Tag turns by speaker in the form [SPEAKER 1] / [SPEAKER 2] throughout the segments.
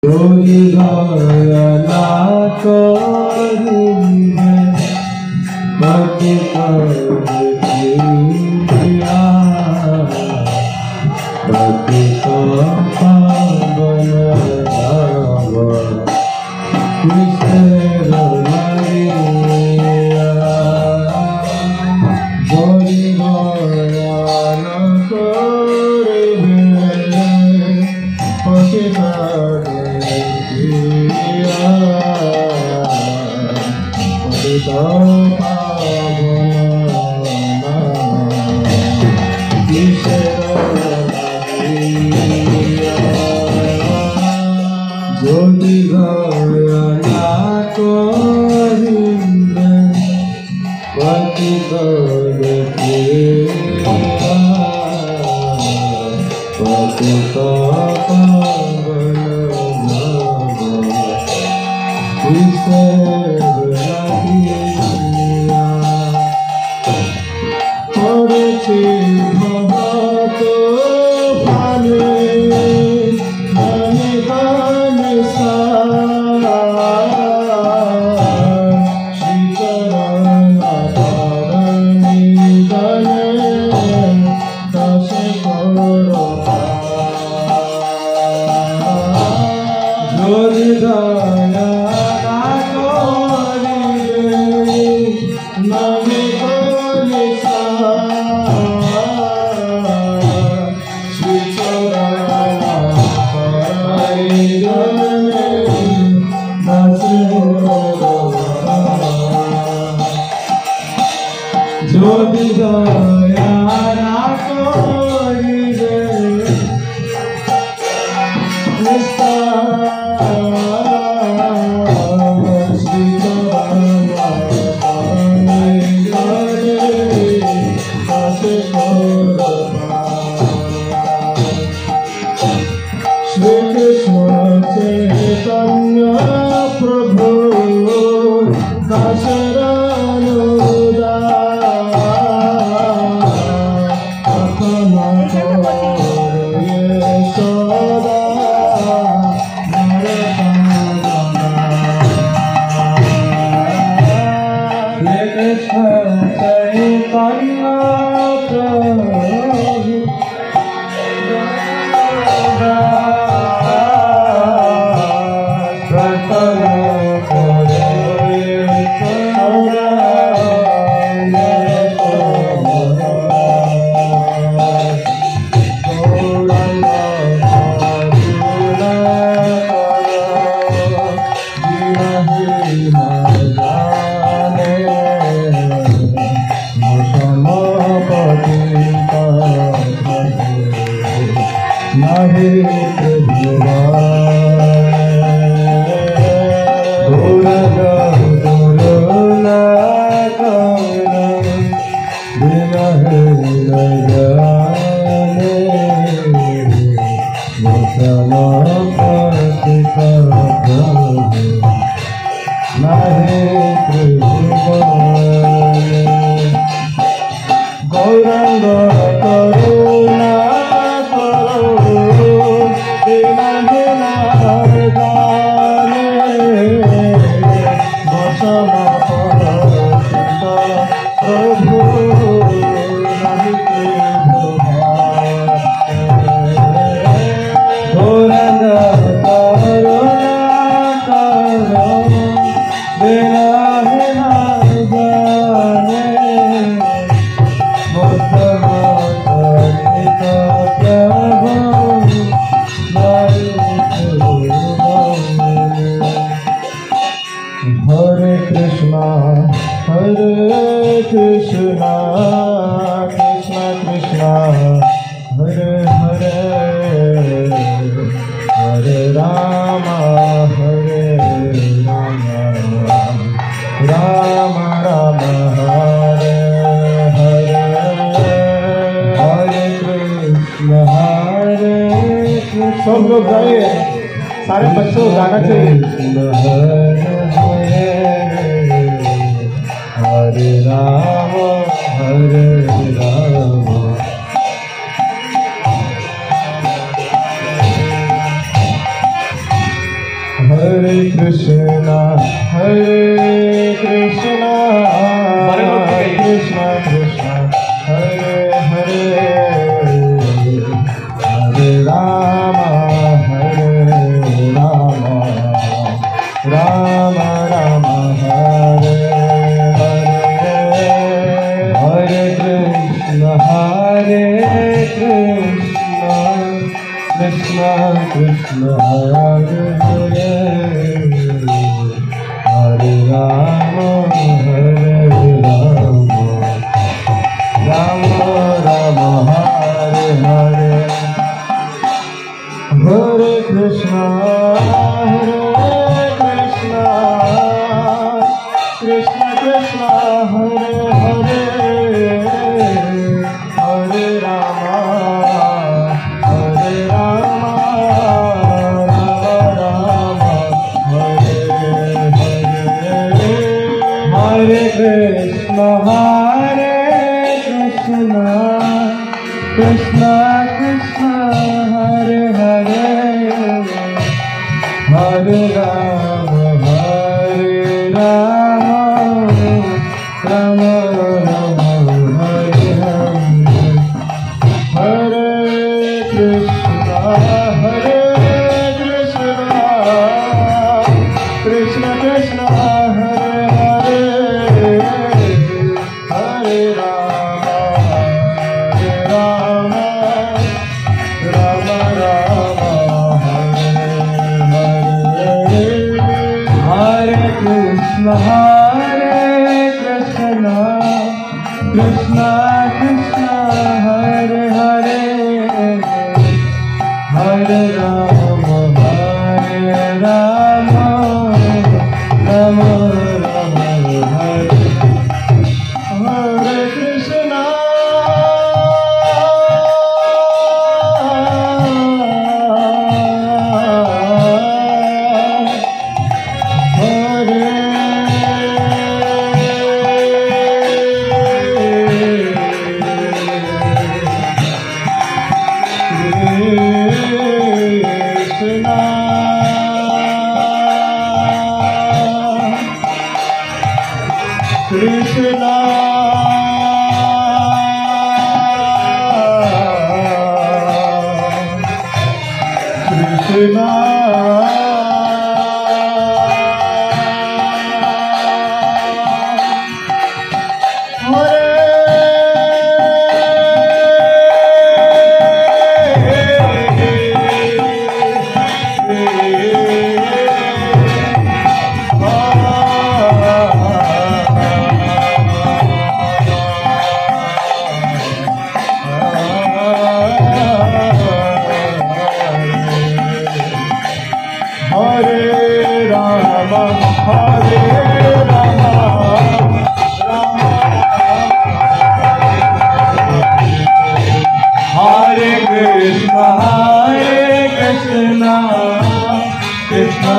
[SPEAKER 1] যদি দয়া না করিবে বাকি করিয়া বাকি যদি দয়া না করিবে বাকি
[SPEAKER 2] सब लोग गाए, सारे बच्चों को गाना चाहिए। हरे राम हरे Ram Hare Krishna, Hare Krishna, Krishna Krishna, Hare Hare, Hare Rama, Rama Rama, Hare Hare, Hare Krishna, Krishna Krishna, Hare Hare, Hare Rama, Rama Rama, Hare Hare, Hare Krishna, Krishna Krishna, Hare Hare, Hare Rama, Hare Krishna, Krishna Krishna, Hare Hare, Hare Rama, Rama Rama, Hare Hare, Hare Krishna, Krishna Krishna, Hare Hare, Hare Rama, Rama Rama, Hare Krishna, Krishna Krishna, Hare Hare, Hare Rama, Rama Rama, Hare Krishna, Krishna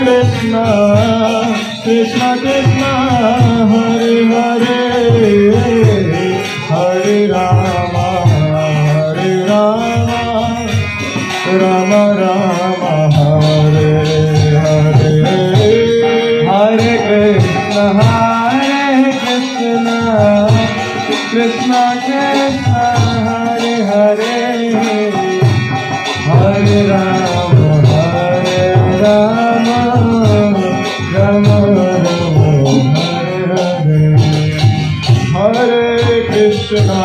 [SPEAKER 2] Krishna Krishna Krishna, Hare Hare, Hare Rama, Rama Rama, Hare Hare, Hare Krishna, Krishna Krishna, Hare Hare, Hare Rama, Rama Rama, Hare Krishna,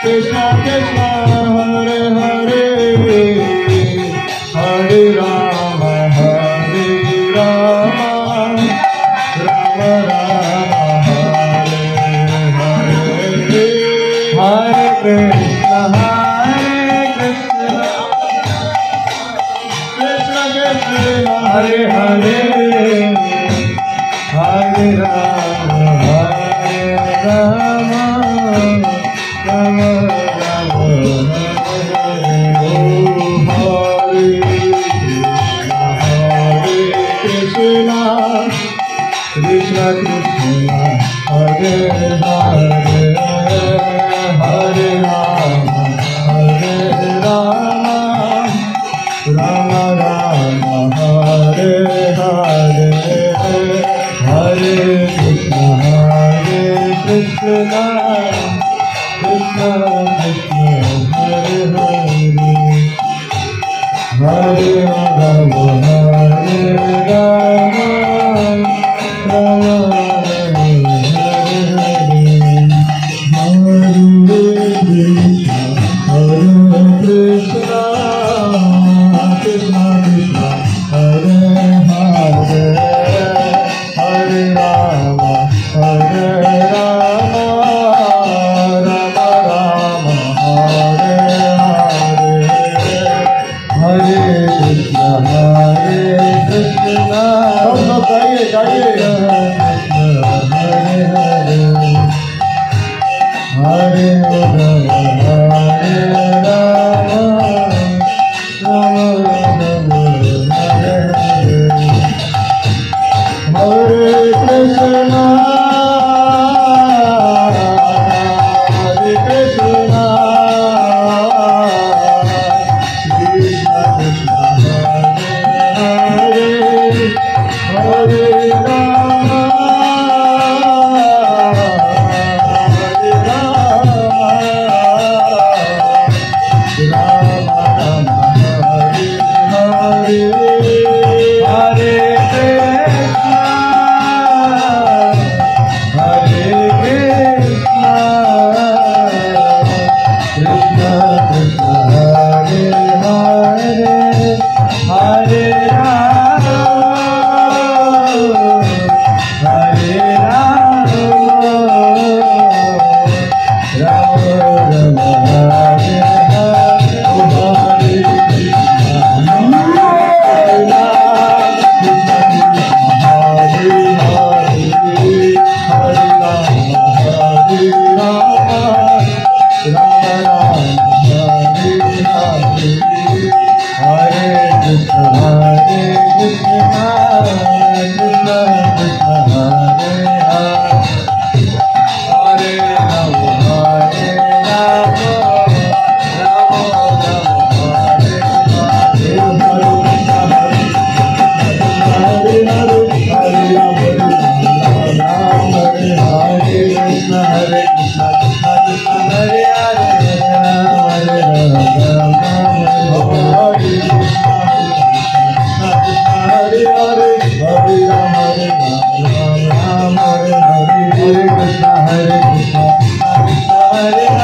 [SPEAKER 2] Krishna Krishna, Hare Hare, Hare Rama, Rama Rama, Hare Krishna, Krishna Krishna, Hare Hare, Hare Rama, Rama Rama, लोग गाइए गाइए
[SPEAKER 1] Hare Hare